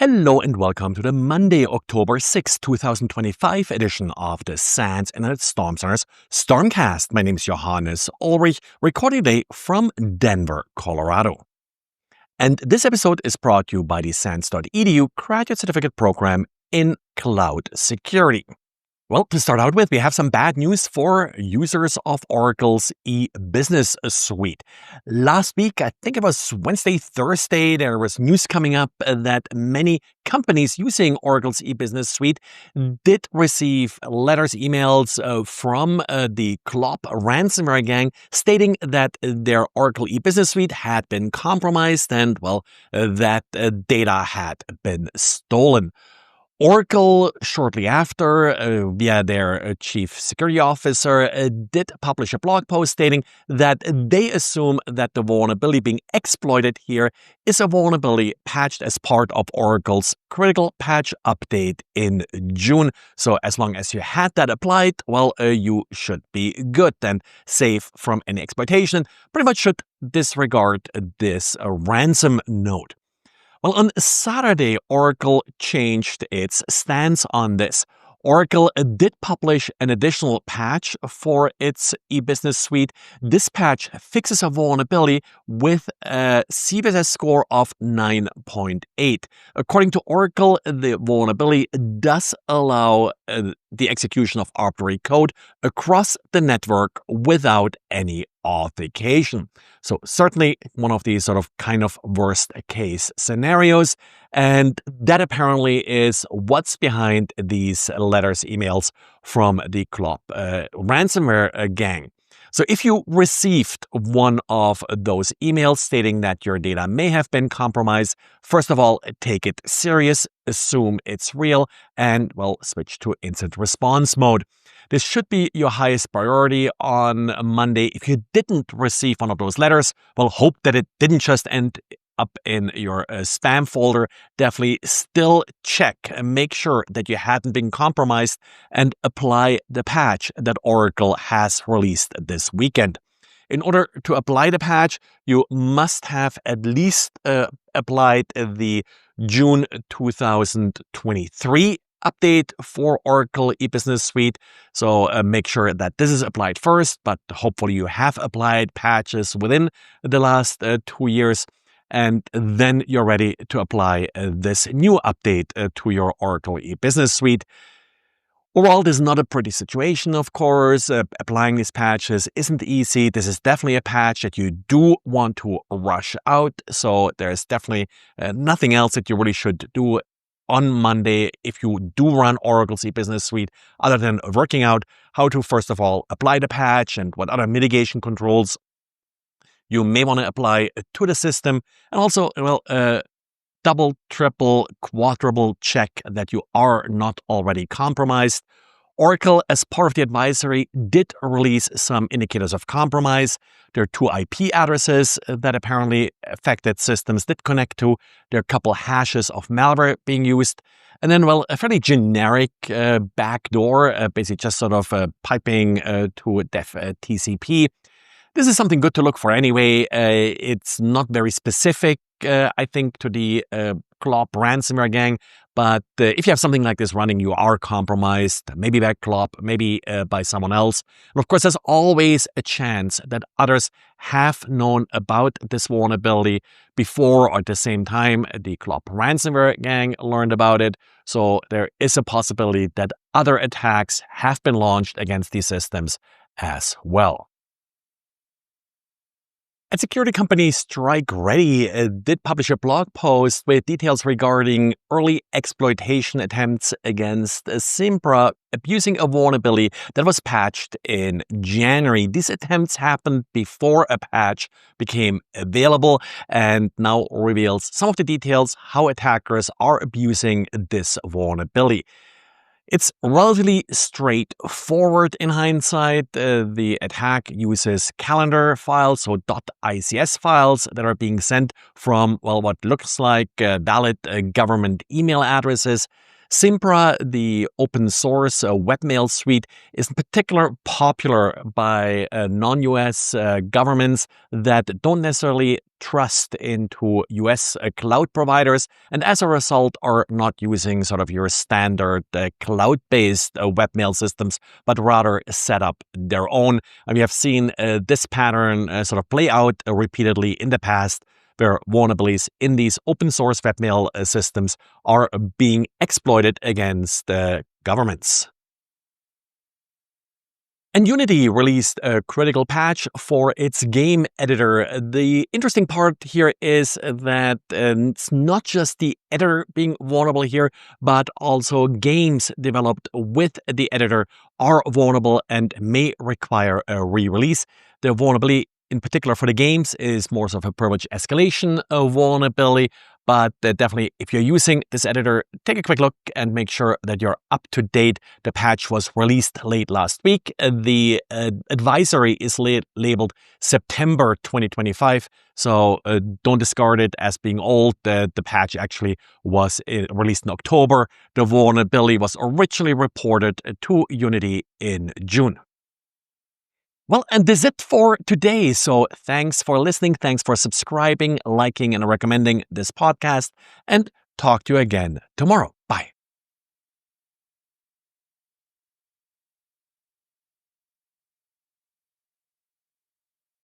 Hello and welcome to the Monday, October 6, 2025 edition of the SANS Internet Storm Center's Stormcast. My name is Johannes Ulrich, recording today from Denver, Colorado. And this episode is brought to you by the SANS.edu graduate certificate program in cloud security. Well, to start out with, we have some bad news for users of Oracle's e-business suite. Last week, I think it was Wednesday, Thursday, there was news coming up that many companies using Oracle's e-business suite did receive letters, emails from the Clop ransomware gang stating that their Oracle e-business suite had been compromised and, that data had been stolen. Oracle, shortly after, via their chief security officer, did publish a blog post stating that they assume that the vulnerability being exploited here is a vulnerability patched as part of Oracle's critical patch update in June. So as long as you had that applied, you should be good and safe from any exploitation. Pretty much should disregard this ransom note. Well, on Saturday, Oracle changed its stance on this. Oracle did publish an additional patch for its e-business suite. This patch fixes a vulnerability with a CVSS score of 9.8. According to Oracle, the vulnerability does allow the execution of arbitrary code across the network without any authentication. So certainly one of these kind of worst case scenarios. And that apparently is what's behind these letters, emails from the Clop ransomware gang. So if you received one of those emails stating that your data may have been compromised, first of all, take it serious, assume it's real, and, switch to incident response mode. This should be your highest priority on Monday. If you didn't receive one of those letters, hope that it didn't just end up in your spam folder. Definitely still check and make sure that you hadn't been compromised and apply the patch that Oracle has released this weekend. In order to apply the patch, you must have at least applied the June 2023 update for Oracle e-business suite. So make sure that this is applied first, but hopefully you have applied patches within the last 2 years. And then you're ready to apply this new update to your Oracle e-business suite. Overall, this is not a pretty situation, of course. Applying these patches isn't easy. This is definitely a patch that you do want to rush out. So there's definitely nothing else that you really should do on Monday if you do run Oracle's e-business suite other than working out how to, first of all, apply the patch and what other mitigation controls you may want to apply to the system, and also, double, triple, quadruple check that you are not already compromised. Oracle, as part of the advisory, did release some indicators of compromise. There are 2 IP addresses that apparently affected systems did connect to. There are a couple hashes of malware being used. And then, a fairly generic backdoor, basically just piping to def TCP. This is something good to look for anyway. It's not very specific, I think, to the Clop ransomware gang. But if you have something like this running, you are compromised, maybe by Clop, maybe by someone else. And of course, there's always a chance that others have known about this vulnerability before or at the same time the Clop ransomware gang learned about it. So there is a possibility that other attacks have been launched against these systems as well. And security company Strike Ready did publish a blog post with details regarding early exploitation attempts against Zimbra, abusing a vulnerability that was patched in January. These attempts happened before a patch became available and now reveals some of the details how attackers are abusing this vulnerability. It's relatively straightforward in hindsight. The attack uses calendar files, so .ics files that are being sent from, what looks like valid government email addresses. Zimbra, the open source webmail suite, is in particular popular by non-US governments that don't necessarily trust into US cloud providers, and as a result are not using sort of your standard cloud-based webmail systems, but rather set up their own. And we have seen this pattern sort of play out repeatedly in the past, where vulnerabilities in these open source webmail systems are being exploited against governments. And Unity released a critical patch for its game editor. The interesting part here is that it's not just the editor being vulnerable here, but also games developed with the editor are vulnerable and may require a re-release. The vulnerability in particular for the games is more sort of a privilege escalation vulnerability. But definitely, if you're using this editor, take a quick look and make sure that you're up to date. The patch was released late last week. The advisory is labeled September 2025, so don't discard it as being old. The patch actually was released in October. The vulnerability was originally reported to Unity in June. Well, and this is it for today. So thanks for listening. Thanks for subscribing, liking, and recommending this podcast. And talk to you again tomorrow.